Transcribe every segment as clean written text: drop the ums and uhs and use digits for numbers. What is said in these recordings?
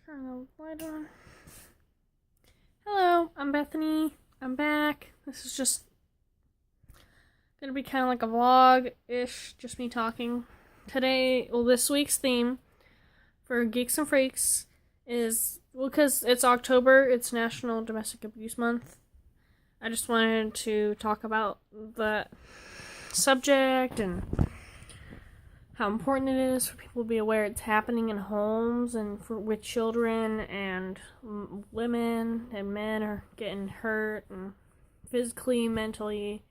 Turn the light on. Hello, I'm Bethany. I'm back. This is just gonna be kind of like a vlog-ish, just me talking. This week's theme for Geeks and Freaks is, because it's October, it's National Domestic Abuse Month. I just wanted to talk about the subject and how important it is for people to be aware it's happening in homes and with children, and women and men are getting hurt and physically, mentally,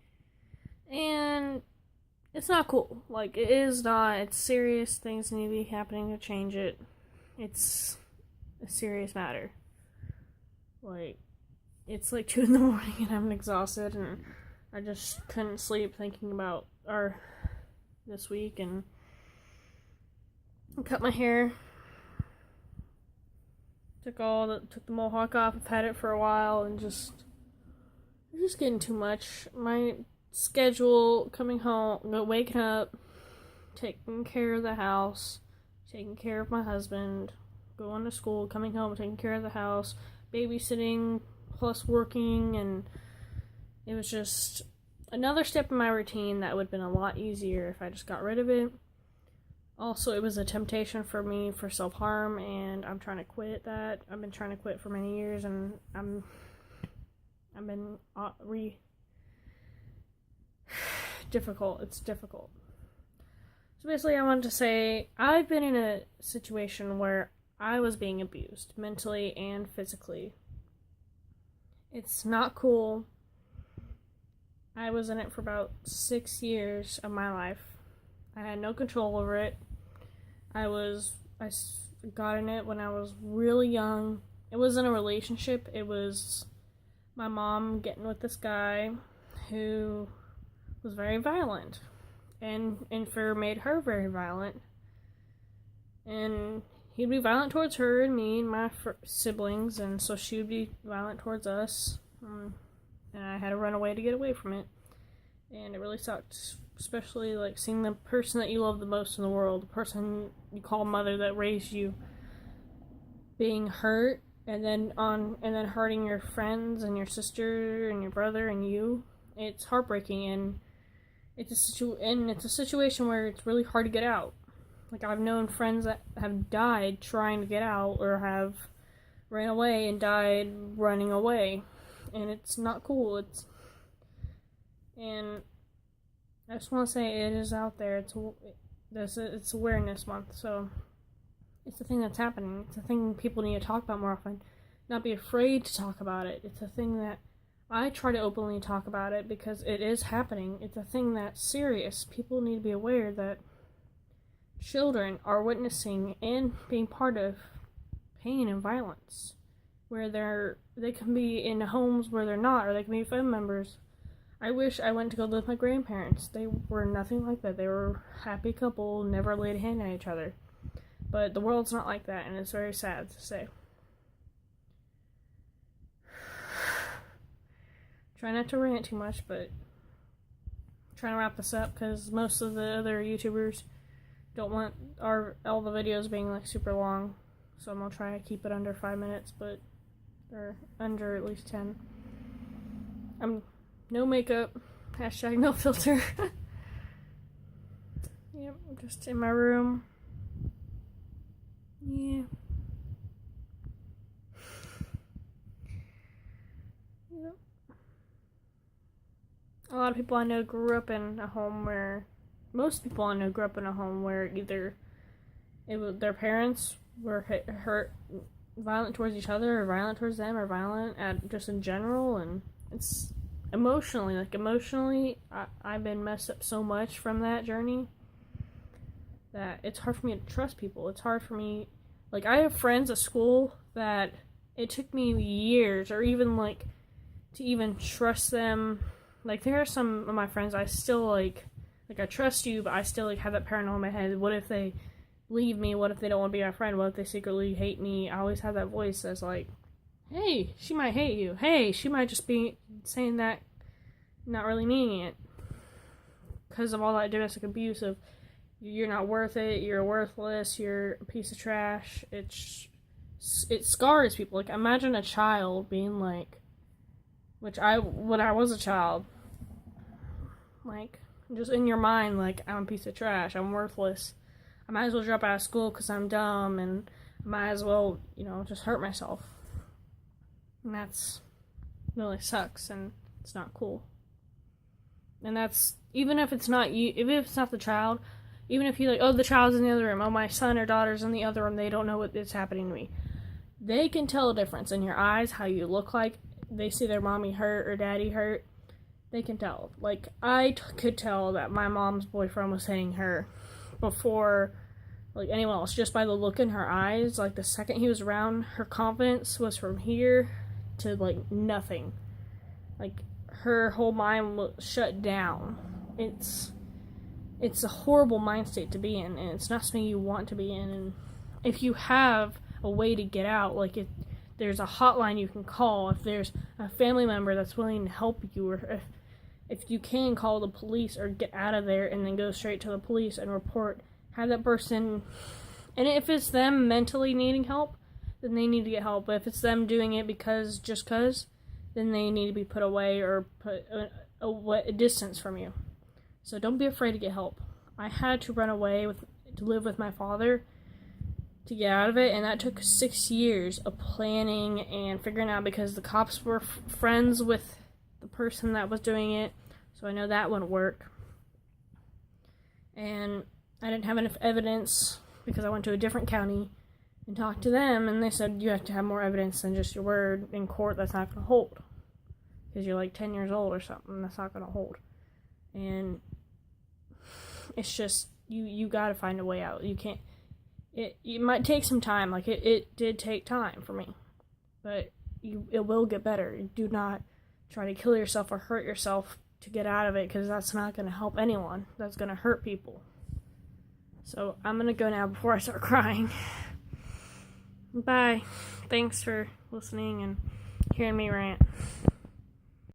and it's not cool. Like, it is not. It's serious. Things need to be happening to change it. It's a serious matter. Like, it's like 2 a.m. and I'm exhausted, and I just couldn't sleep thinking about this week, and cut my hair. Took the mohawk off. I've had it for a while, and it's just getting too much. My schedule, coming home, waking up, taking care of the house, taking care of my husband, going to school, coming home, taking care of the house, babysitting, plus working, and it was just another step in my routine that would have been a lot easier if I just got rid of it. Also, it was a temptation for me for self-harm, and I'm trying to quit that. I've been trying to quit for many years, and I've been difficult. It's difficult. So basically, I wanted to say I've been in a situation where I was being abused mentally and physically. It's not cool. I was in it for about 6 years of my life. I had no control over it. I got in it when I was really young. It wasn't a relationship. It was my mom getting with this guy who was very violent, and made her very violent. And he'd be violent towards her and me and my siblings, and so she would be violent towards us. And I had to run away to get away from it. And it really sucked. Especially, like, seeing the person that you love the most in the world, the person you call mother that raised you, being hurt, and then hurting your friends and your sister and your brother and you. It's heartbreaking, and it's a situation where it's really hard to get out. Like, I've known friends that have died trying to get out, or have ran away and died running away, and it's not cool. And I just want to say it is out there. It's Awareness Month, so it's a thing that's happening. It's a thing people need to talk about more often. Not be afraid to talk about it. It's a thing that I try to openly talk about it because it is happening. It's a thing that's serious. People need to be aware that children are witnessing and being part of pain and violence, where they can be in homes where they're not, or they can be family members. I wish I went to go live with my grandparents. They were nothing like that. They were a happy couple, never laid a hand on each other. But the world's not like that, and it's very sad to say. Try not to rant too much, but I'm trying to wrap this up because most of the other YouTubers don't want all the videos being like super long. So I'm gonna try to keep it under 5 minutes, or under at least 10. No makeup, hashtag no filter. Yep, I'm just in my room. Yeah. Yep. A lot of people I know grew up in a home where, most people I know grew up in a home where either their parents were hurt, violent towards each other, or violent towards them, or violent just in general, and it's emotionally, I've been messed up so much from that journey that it's hard for me to trust people. It's hard for me, like, I have friends at school that it took me years, or even, like, to even trust them. Like, there are some of my friends I still, like, I trust you, but I still, like, have that paranoia in my head. What if they leave me? What if they don't want to be my friend? What if they secretly hate me? I always have that voice that's like, hey, she might hate you. Hey, she might just be saying that, not really meaning it. Because of all that domestic abuse of, you're not worth it, you're worthless, you're a piece of trash. it scars people. Like, imagine a child being like, when I was a child, like, just in your mind, like, I'm a piece of trash, I'm worthless, I might as well drop out of school because I'm dumb, and I might as well, just hurt myself. And that's really sucks, and it's not cool. And that's, even if it's not you, even if it's not the child, even if you like, oh, the child's in the other room, oh, my son or daughter's in the other room, they don't know what is happening to me. They can tell a difference in your eyes, how you look like. They see their mommy hurt or daddy hurt. They can tell. Like, I could tell that my mom's boyfriend was hitting her before, like, anyone else, just by the look in her eyes. Like, the second he was around, her confidence was from here to, like, nothing. Like, her whole mind was shut down. It's a horrible mind state to be in, and it's not something you want to be in. And if you have a way to get out, like, if there's a hotline you can call, if there's a family member that's willing to help you, or if you can call the police or get out of there and then go straight to the police and report, have that person, and if it's them mentally needing help, then they need to get help. But if it's them doing it because, then they need to be put away or put a distance from you. So don't be afraid to get help. I had to run away to live with my father to get out of it, and that took 6 years of planning and figuring out, because the cops were friends with the person that was doing it, so I know that wouldn't work. And I didn't have enough evidence because I went to a different county and talked to them, and they said you have to have more evidence than just your word in court. That's not going to hold because you're like 10 years old or something. That's not going to hold. And it's just, you got to find a way out. You can't. It might take some time. Like, it did take time for me, but it will get better. Do not try to kill yourself or hurt yourself to get out of it, because that's not going to help anyone. That's going to hurt people. So I'm going to go now before I start crying. Bye. Thanks for listening and hearing me rant.